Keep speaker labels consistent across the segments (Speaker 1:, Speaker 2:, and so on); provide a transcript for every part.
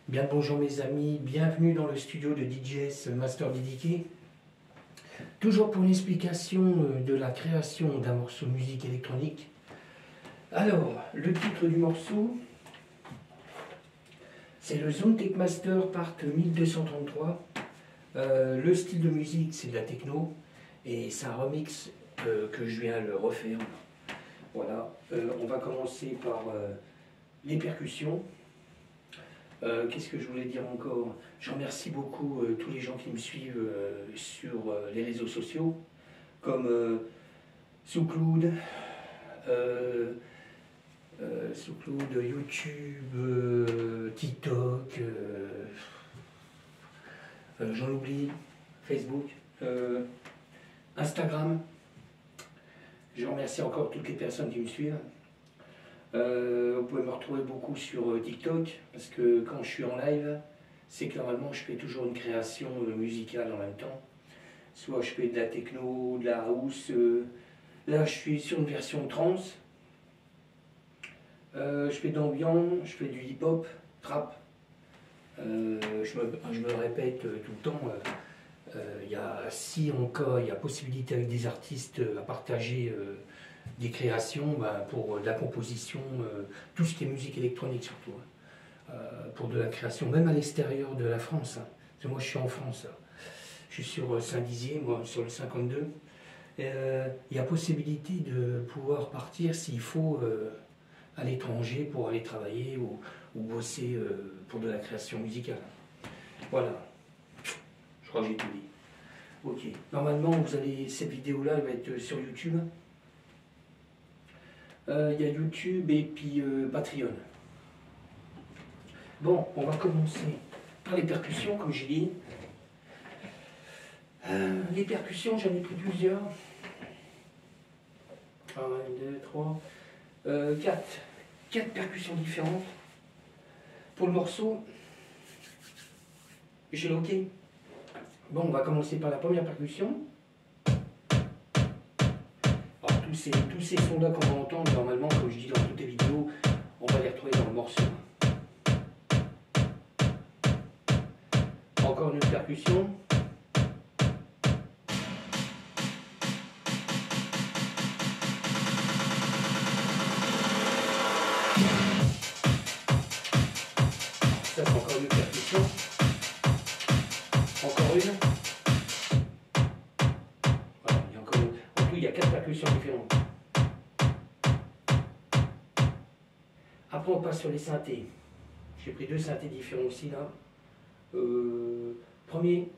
Speaker 1: Bien le bonjour mes amis, bienvenue dans le studio de DJs Master DDK. Toujours pour une explication de la création d'un morceau de musique électronique. Alors, le titre du morceau, c'est le Zone Tech Master Part 1233. Le style de musique, c'est de la techno, et c'est un remix que je viens de refaire. Voilà, on va commencer par les percussions. Qu'est-ce que je voulais dire encore? Je remercie beaucoup tous les gens qui me suivent sur les réseaux sociaux, comme SoundCloud, YouTube, TikTok, j'en oublie, Facebook, Instagram. Je remercie encore toutes les personnes qui me suivent. Vous pouvez me retrouver beaucoup sur TikTok, parce que quand je suis en live, c'est que normalement je fais toujours une création musicale en même temps. Soit je fais de la techno, de la house, là je suis sur une version trance. Je fais de l'ambiance, je fais du hip-hop, trap. Je me répète tout le temps, si encore il y a possibilité avec des artistes à partager des créations, pour de la composition, tout ce qui est musique électronique surtout, pour de la création, même à l'extérieur de la France. Parce que moi je suis en France, je suis sur Saint-Dizier, moi sur le 52. Il y a possibilité de pouvoir partir s'il faut à l'étranger pour aller travailler ou bosser pour de la création musicale. Voilà, je crois que j'ai tout dit. Ok, normalement cette vidéo-là elle va être sur YouTube. Il y a YouTube et puis Patreon. Bon, on va commencer par les percussions, comme j'ai dit. Les percussions, j'en ai pris plusieurs. 1, 2, 3, 4. 4 percussions différentes. Pour le morceau, j'ai OK. Bon, on va commencer par la première percussion. Alors, tous ces sons-là qu'on va entendre, normalement, comme je dis dans toutes les vidéos, on va les retrouver dans le morceau. Encore une autre percussion. Ça, c'est encore une autre percussion. Encore une. Voilà, il y a encore une. En tout, il y a 4 percussions différentes. Après, on passe sur les synthés. J'ai pris 2 synthés différents aussi là. Premier.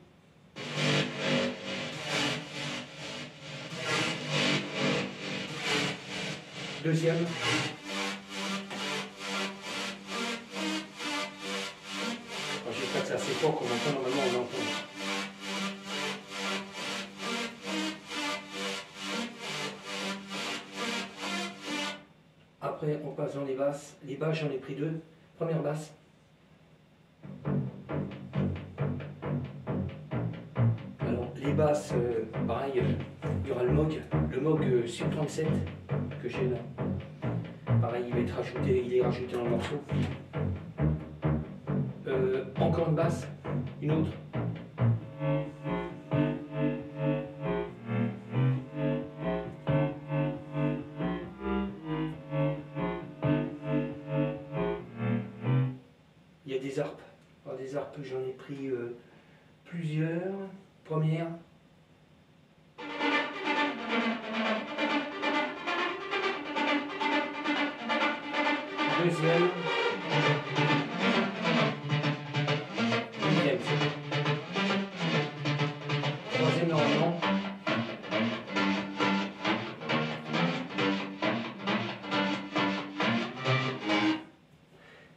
Speaker 1: Deuxième. J'espère que c'est assez fort qu'on entend, normalement on entend. Après on passe dans les basses. Les basses j'en ai pris 2. Première basse. Alors les basses, pareil, il y aura le Moog Sub 37 que j'ai là. Pareil, il est rajouté dans le morceau. Encore une basse, une autre. Il y a des harpes. Alors des harpes, j'en ai pris plusieurs. Première. Deuxième. Troisième normalement.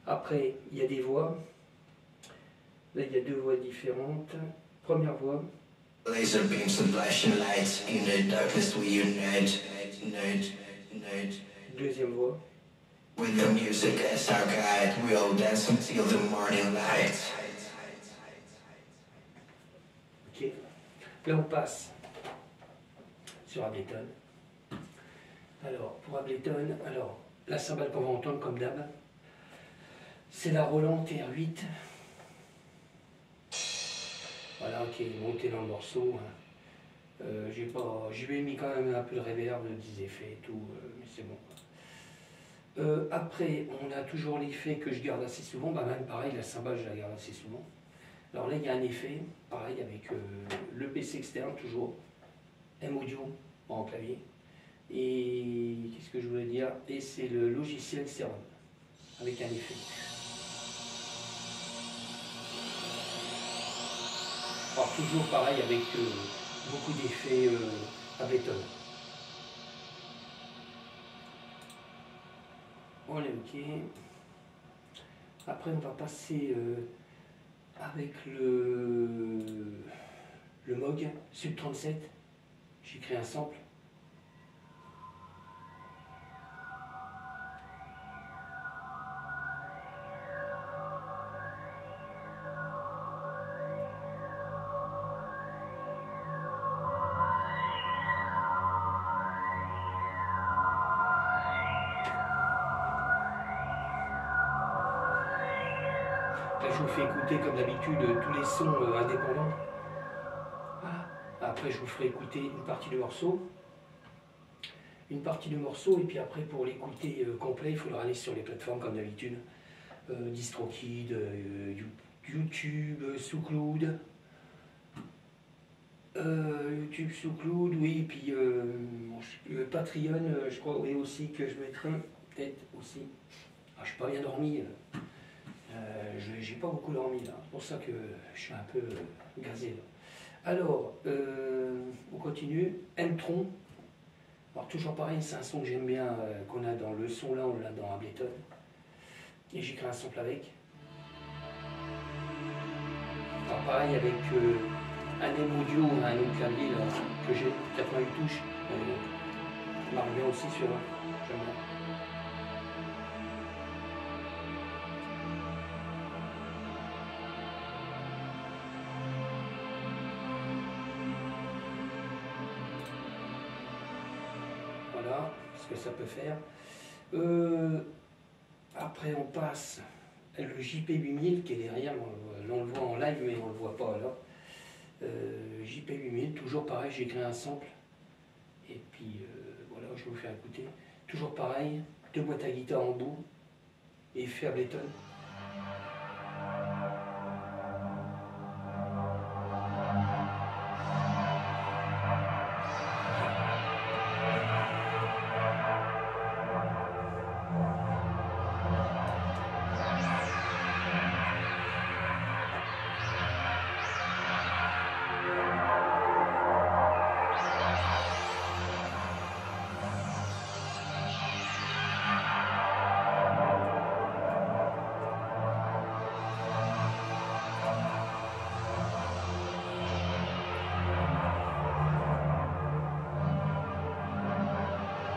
Speaker 1: Après, il y a des voix. Là, il y a 2 voix différentes. Première voix.
Speaker 2: Laser beams and flashing lights in the darkness we unite.
Speaker 1: Deuxième voix.
Speaker 2: With the music as our guide, we all dance until the morning light.
Speaker 1: Ok. Là, on passe sur Ableton. Alors, pour Ableton, la cymbale qu'on va entendre comme d'hab, c'est la Roland TR8 qui est monté dans le morceau. Hein. Je lui ai mis quand même un peu de reverb, des effets et tout, mais c'est bon. Après, on a toujours l'effet que je garde assez souvent, bah même pareil, la cymbale, je la garde assez souvent. Alors là, il y a un effet, pareil, avec le PC externe, toujours, M-Audio en clavier. Et qu'est-ce que je voulais dire? Et c'est le logiciel Serum, avec un effet. Alors toujours pareil, avec beaucoup d'effets Ableton. On est ok. Après, on va passer avec le Moog Sub 37. J'ai créé un sample. Là, je vous fais écouter comme d'habitude tous les sons indépendants. Voilà. Après, je vous ferai écouter une partie du morceau. Une partie du morceau, et puis après, pour l'écouter complet, il faudra aller sur les plateformes comme d'habitude. DistroKid, YouTube, SoundCloud. YouTube, SoundCloud, oui, et puis Patreon, je crois oui, aussi que je mettrai, peut-être aussi. Ah, je suis pas bien dormi. J'ai pas beaucoup dormi là, c'est pour ça que je suis un peu gazé là. Alors, on continue. M-Tron. Alors toujours pareil, c'est un son que j'aime bien, qu'on a dans le son là, on l'a dans Ableton. Et j'ai créé un sample avec. Alors pareil avec un M-Audio, un autre clavier là, que j'ai, 88 touches. Il marche bien aussi sur j'aime bien. Voilà ce que ça peut faire. Après on passe le JP8000 qui est derrière, on le voit en live mais on ne le voit pas là. JP8000, toujours pareil, j'ai créé un sample. Et puis voilà, je vais vous faire écouter. Toujours pareil, 2 boîtes à guitare en bout, effet Ableton.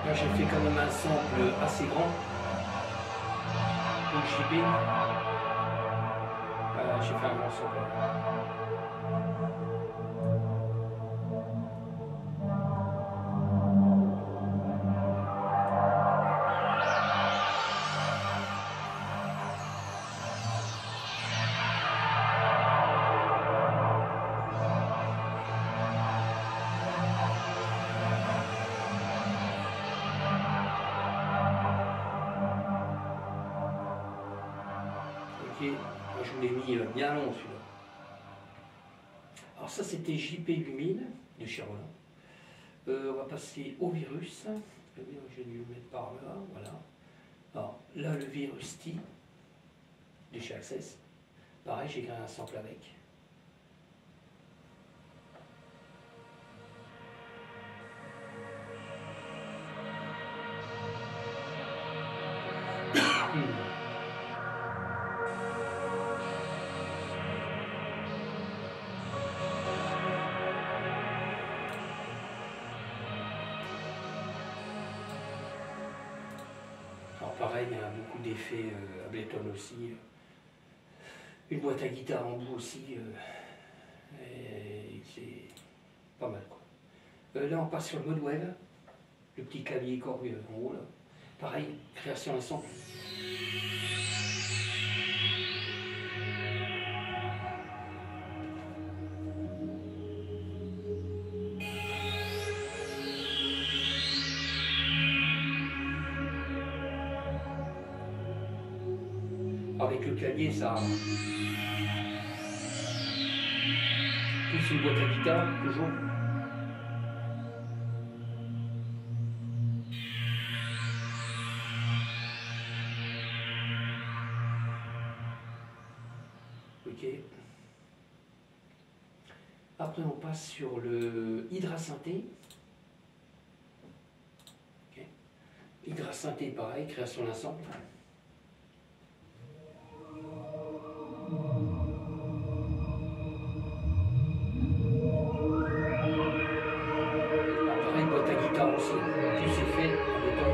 Speaker 1: Là j'ai fait quand même un sample assez grand pour JP. Voilà, j'ai fait un grand sample. Moi je vous l'ai mis bien long celui-là. Alors ça c'était JP8000 de chez Roland. On va passer au virus. Le virus, j'ai dû le mettre par là, voilà. Alors là le virus T de chez Access. Pareil, j'ai créé un sample avec. Alors pareil, il y a beaucoup d'effets Ableton aussi. Une boîte à guitare en bout aussi. Et c'est pas mal quoi. Là on passe sur le mode web. Le petit clavier Korg en haut là. Pareil, création et sample. avec le clavier, ça. Plus une boîte à guitare, toujours. Ok. Après, on passe sur le hydrasynthé. Okay. Hydrasynthé, pareil, création d'un sample. Pareil, boîte à guitare aussi. Tout c'est fait en béton.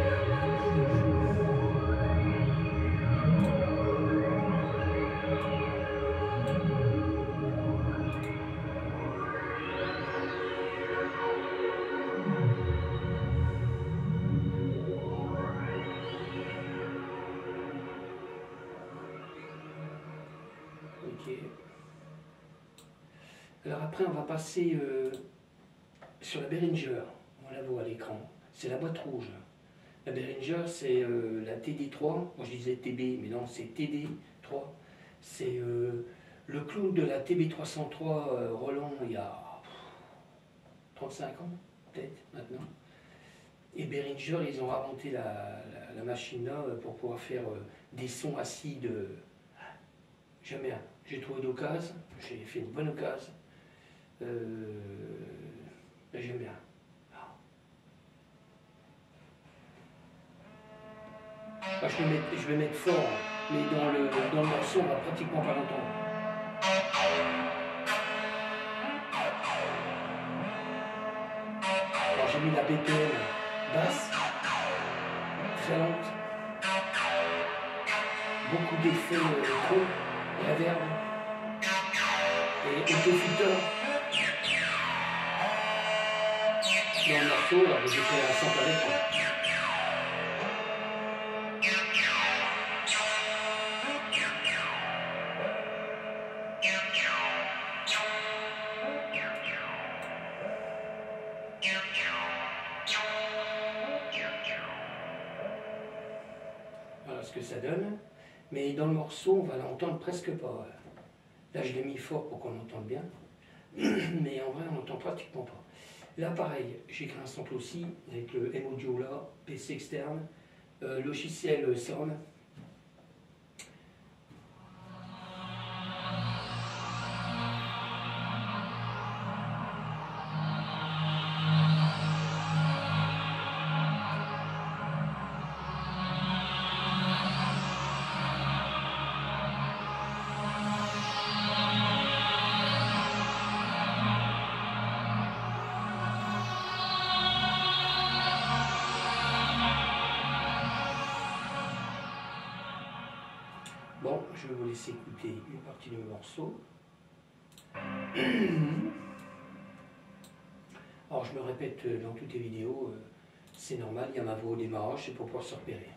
Speaker 1: Ok. Alors après, on va passer sur la Behringer. On la voit à l'écran. C'est la boîte rouge. La Behringer, c'est la TD3. Moi, je disais TB, mais non, c'est TD3. C'est le clone de la TB303 Roland il y a 35 ans, peut-être, maintenant. Et Behringer, ils ont inventé la machine là pour pouvoir faire des sons acides. Jamais un. J'ai trouvé d'occasion, j'ai fait une bonne occasion. J'aime bien. Enfin, je vais mettre fort, mais dans le morceau, on va pratiquement pas l'entendre. Alors j'ai mis la BPM basse, très lente, beaucoup d'effets trop, reverb et auto-filter. Dans le morceau, alors j'ai fait un sample avec. Voilà ce que ça donne. Mais dans le morceau, on va l'entendre presque pas. Là, je l'ai mis fort pour qu'on l'entende bien. Mais en vrai, on n'entend pratiquement pas. Là, pareil, j'ai créé un sample aussi, avec le M-Audio là, PC externe, logiciel Sound. Bon, je vais vous laisser écouter une partie du morceau. Alors, je me répète dans toutes les vidéos, c'est normal, il y a ma voix au démarrage, c'est pour pouvoir se repérer.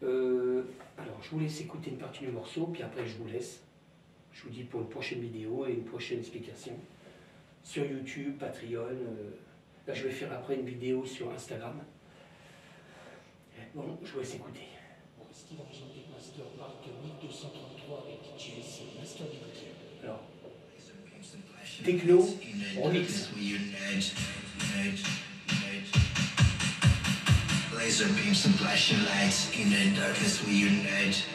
Speaker 1: Alors, je vous laisse écouter une partie du morceau, puis après je vous laisse. Je vous dis pour une prochaine vidéo et une prochaine explication. Sur YouTube, Patreon, là je vais faire après une vidéo sur Instagram. Bon, je vous laisse écouter. Steve Argentic Master Mark 1233 avec JS Master d'écouter. Alors, Techno, remix.
Speaker 2: Laser beams and flashing lights, in the darkness we unite.